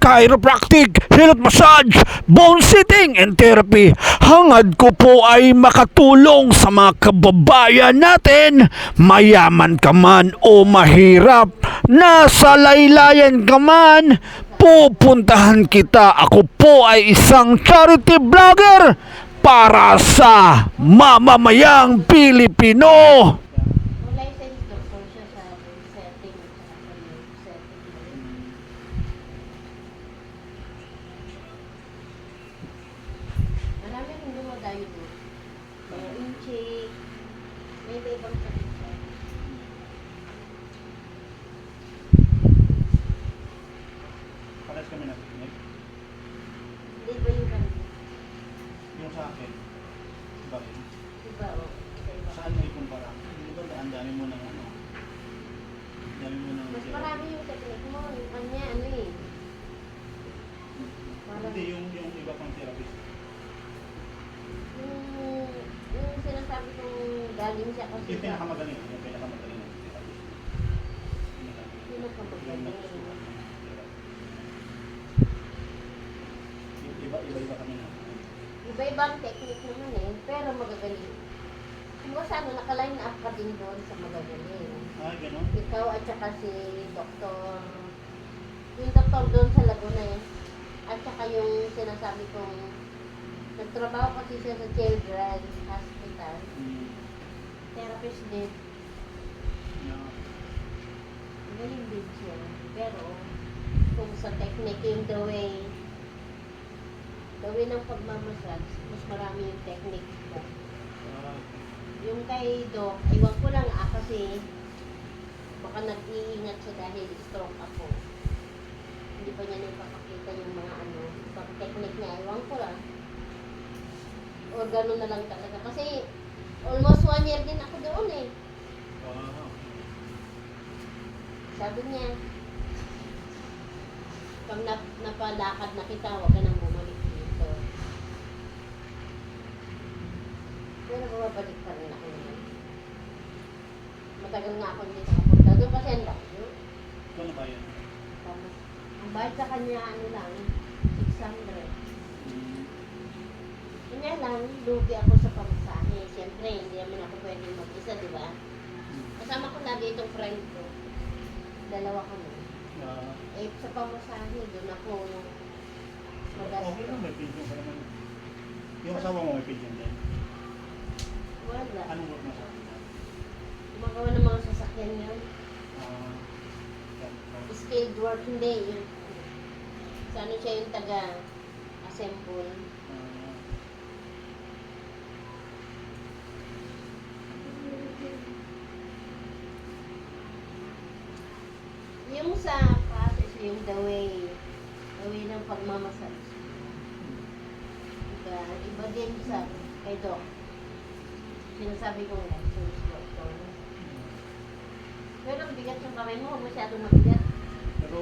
chiropractic, health massage, bone sitting, and therapy. Hangad ko po ay makatulong sa mga kababayan natin, mayaman ka man o mahirap, nasa laylayan ka man, pupuntahan kita. Ako po ay isang charity vlogger para sa mamamayang Pilipino. License doctor siya sa setting at saka sa setting. Marami rin dumadayo doon. Mga incheck, may iba-ibang sakit siya. Pares kami nakikinig. Hindi ba yung kanina? Yung sa akin, bakit? Diba o? Iba-iba. Saan mo ikumpara? Hindi ba ang dami mo ng ano? Dami mo ng... Mas marami yung technique mo. Yung kanya, ano eh. Parang Hindi, yung iba pang therapist. yung sinasabi kong galing siya kasi Yung pinakamagaling ng therapist. pinakamagaling. Yung iba kami na. Iba-ibang technique naman eh, pero magagaling. Kung sa ano, naka-line up ka din doon sa magagaling. Ah, gano'n? Ikaw at saka si Doktor, yung doktor doon sa Laguna eh. At saka yung sinasabi kong, nagtrabaho kasi siya sa Children's Hospital. Therapist din. Yeah. Galing din siya. Pero, kung sa technique, yung the way ng pagmamassage, mas marami yung technique ko. Yung kay Doc, iwan ko lang kasi baka nag-iingat siya dahil stroke ako. Hindi pa niya nagpapakita yung mga ano, pag technique niya, iwan ko lang. Or gano'n na lang talaga. Kasi almost 1 year din ako doon eh. Sabi niya, pag napalakad na kita, huwag ka nang bumalik dito. Pero bumabalik pa rin ako naman. Matagal nga ako hindi nakapunta doon kasi ang layo. Ano ba yan? Tapos, ang bayad sa kanya, ano lang, 600. Kanya lang, lugi ako sa pamasahe. Siyempre, hindi naman ako pwedeng mag-isa, di ba? Kasama ko lagi itong friend ko. Dalawa kami. Eh, sa pamasahe, doon ako Okay lang, may pension ka naman. Yung asawa mo may pension din. Wala. Anong work mo sa akin? Gumagawa ng mga sasakyan yun. Yan. Skilled work, hindi. Yun. Sa ano siya yung taga-assemble. Yung sa process, yung the way ng pagmamassage. Iba din sa kay Doc. Sinasabi ko nga, doctor. Pero ang bigat yung kamay mo, masyadong mabigat. Pero,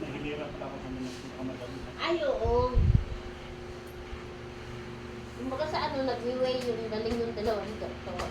nahihirap pala ako sa mga kamadali. Ay, oo. Kumbaga sa ano, nag-weigh yung galing yung dalawa ni Doktor.